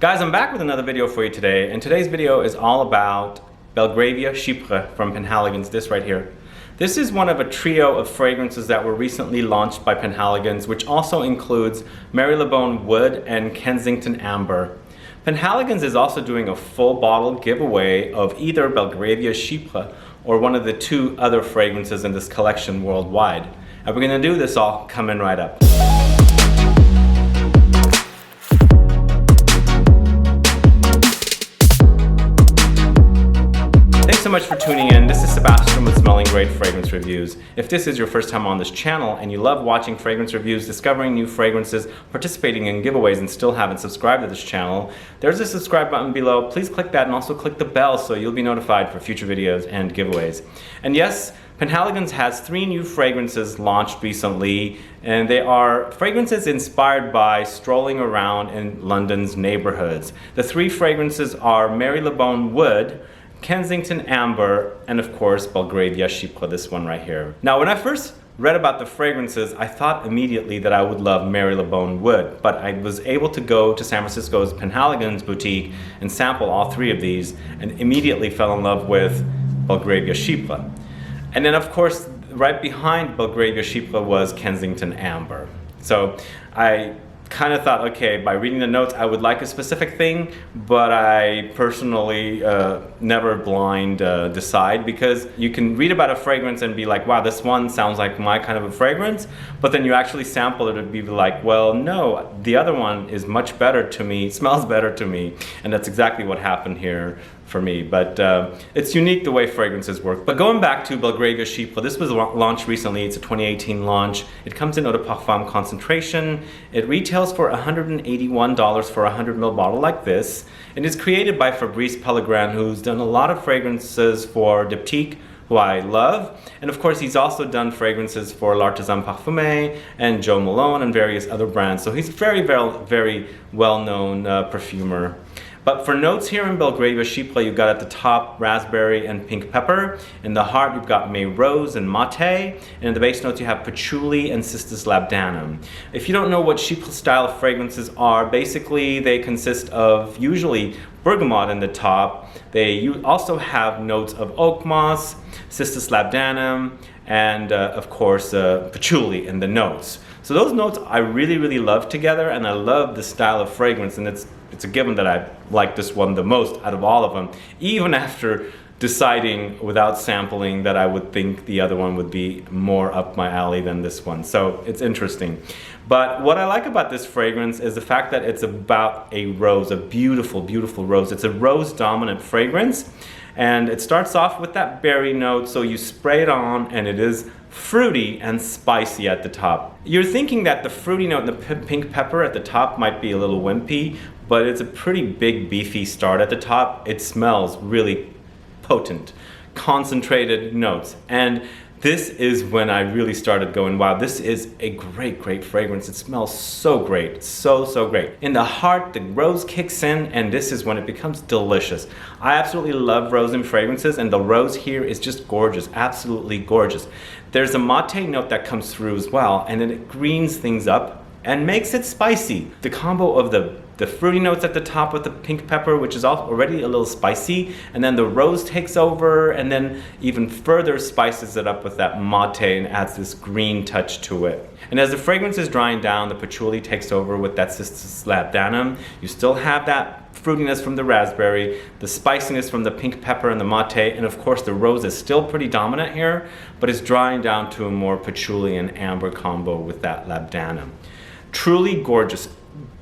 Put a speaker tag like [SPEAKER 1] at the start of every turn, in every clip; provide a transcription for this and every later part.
[SPEAKER 1] Guys, I'm back with another video for you today, and today's video is all about Belgravia Chypre from Penhaligon's, this right here. This is one of a trio of fragrances that were recently launched by Penhaligon's, which also includes Marylebone Wood and Kensington Amber. Penhaligon's is also doing a full bottle giveaway of either Belgravia Chypre or one of the two other fragrances in this collection worldwide. And we're going to do this all coming right up. Thanks so much for tuning in. This is Sebastian with Smelling Great Fragrance Reviews. If this is your first time on this channel and you love watching fragrance reviews, discovering new fragrances, participating in giveaways, and still haven't subscribed to this channel, there's a subscribe button below. Please click that and also click the bell so you'll be notified for future videos and giveaways. And yes, Penhaligon's has 3 new fragrances launched recently, and they are fragrances inspired by strolling around in London's neighborhoods. The 3 fragrances are Marylebone Wood, Kensington Amber, and of course Belgravia Chypre, this one right here. Now, when I first read about the fragrances, I thought immediately that I would love Marylebone Wood, but I was able to go to San Francisco's Penhaligon's boutique and sample all 3 of these and immediately fell in love with Belgravia Chypre. And then of course right behind Belgravia Chypre was Kensington Amber. So I kind of thought, okay, by reading the notes I would like a specific thing, but I personally never blind decide, because you can read about a fragrance and be like, wow, this one sounds like my kind of a fragrance, but then you actually sample it and be like, well, no, the other one is much better to me, smells better to me, and that's exactly what happened here for me. But it's unique the way fragrances work. But going back to Belgravia Chypre, this was launched recently. It's a 2018 launch. It comes in Eau De Parfum concentration. It retails for $181 for a 100ml bottle like this. And it's created by Fabrice Pellegrin, who's done a lot of fragrances for Diptyque, who I love. And of course, he's also done fragrances for L'Artisan Parfumé and Joe Malone and various other brands. So he's a very, very well-known perfumer. But for notes here in Belgravia Chypre, you've got at the top raspberry and pink pepper. In the heart, you've got May Rose and Mate. And in the base notes, you have Patchouli and Cistus Labdanum. If you don't know what Chypre style fragrances are, basically they consist of usually bergamot in the top. They also have notes of oak moss, Cistus Labdanum, and of course Patchouli in the notes. So those notes I really love together, and I love the style of fragrance, and it's a given that I like this one the most out of all of them, even after deciding without sampling that I would think the other one would be more up my alley than this one. So it's interesting. But what I like about this fragrance is the fact that it's about a rose, a beautiful rose. It's a rose dominant fragrance, and it starts off with that berry note, so you spray it on and it is fruity and spicy at the top. You're thinking that the fruity note and the pink pepper at the top might be a little wimpy, but it's a pretty big beefy start at the top. It smells really potent, concentrated notes. And this is when I really started going, wow, this is a great fragrance. It smells so great, so great. In the heart, the rose kicks in, and this is when it becomes delicious. I absolutely love rose in fragrances, and the rose here is just gorgeous, absolutely gorgeous. There's a mate note that comes through as well, and then it greens things up and makes it spicy. The combo of the fruity notes at the top with the pink pepper, which is already a little spicy, and then the rose takes over and then even further spices it up with that mate and adds this green touch to it. And as the fragrance is drying down, the patchouli takes over with that Cistus Labdanum. You still have that fruitiness from the raspberry, the spiciness from the pink pepper and the mate, and of course the rose is still pretty dominant here, but it's drying down to a more patchouli and amber combo with that Labdanum. Truly gorgeous.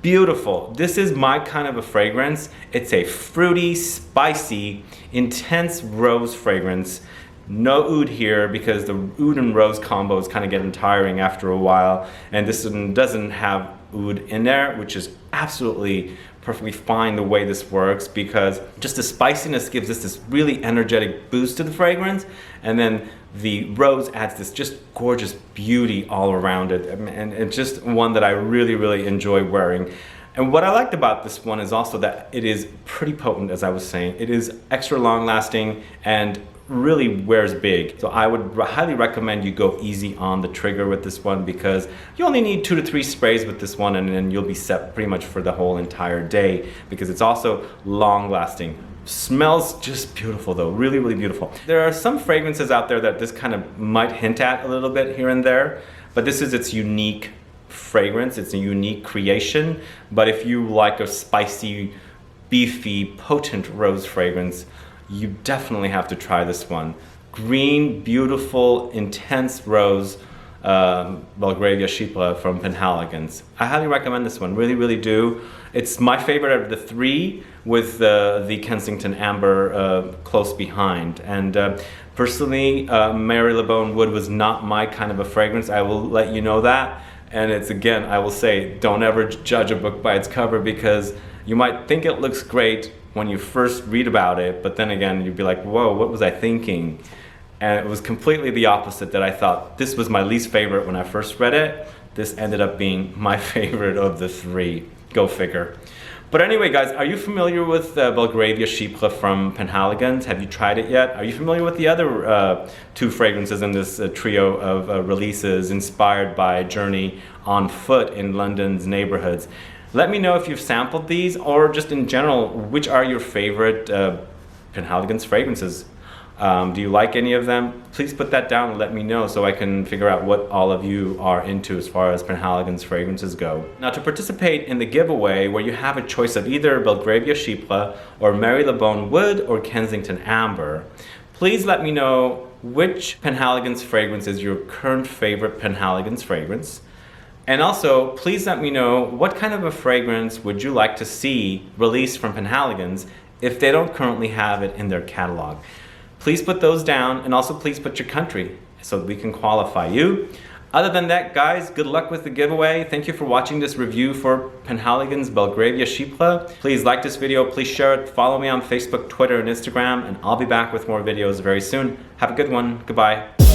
[SPEAKER 1] Beautiful. This is my kind of a fragrance. It's a fruity, spicy, intense rose fragrance. No oud here, because the oud and rose combo is kind of getting tiring after a while, and this one doesn't have oud in there, which is absolutely perfectly fine the way this works, because just the spiciness gives us this really energetic boost to the fragrance, and then the rose adds this just gorgeous beauty all around it, and it's just one that I really enjoy wearing. And what I liked about this one is also that it is pretty potent, as I was saying. It is extra long lasting and really wears big. So I would highly recommend you go easy on the trigger with this one, because you only need 2 to 3 sprays with this one, and then you'll be set pretty much for the whole entire day, because it's also long lasting. Smells just beautiful though, really, really beautiful. There are some fragrances out there that this kind of might hint at a little bit here and there, but this is its unique fragrance. It's a unique creation. But if you like a spicy, beefy, potent rose fragrance, you definitely have to try this one. Green, beautiful, intense rose, Belgravia Chypre from Penhaligon's. I highly recommend this one, really, really do. It's my favorite of the 3, with the Kensington Amber close behind. And personally, Marylebone Wood was not my kind of a fragrance. I will let you know that. And it's, again, I will say, don't ever judge a book by its cover, because you might think it looks great when you first read about it, but then again, you'd be like, whoa, what was I thinking? And it was completely the opposite, that I thought this was my least favorite when I first read it. This ended up being my favorite of the 3. Go figure. But anyway, guys, are you familiar with Belgravia Chypre from Penhaligon's? Have you tried it yet? Are you familiar with the other 2 fragrances in this trio of releases inspired by a journey on foot in London's neighborhoods? Let me know if you've sampled these, or just in general, which are your favorite Penhaligon's fragrances? Do you like any of them? Please put that down and let me know, so I can figure out what all of you are into as far as Penhaligon's fragrances go. Now, to participate in the giveaway, where you have a choice of either Belgravia Chypre or Marylebone Wood or Kensington Amber, please let me know which Penhaligon's fragrance is your current favorite Penhaligon's fragrance. And also, please let me know what kind of a fragrance would you like to see released from Penhaligon's if they don't currently have it in their catalog. Please put those down, and also please put your country so that we can qualify you. Other than that, guys, good luck with the giveaway. Thank you for watching this review for Penhaligon's Belgravia Chypre. Please like this video, please share it, follow me on Facebook, Twitter, and Instagram, and I'll be back with more videos very soon. Have a good one. Goodbye.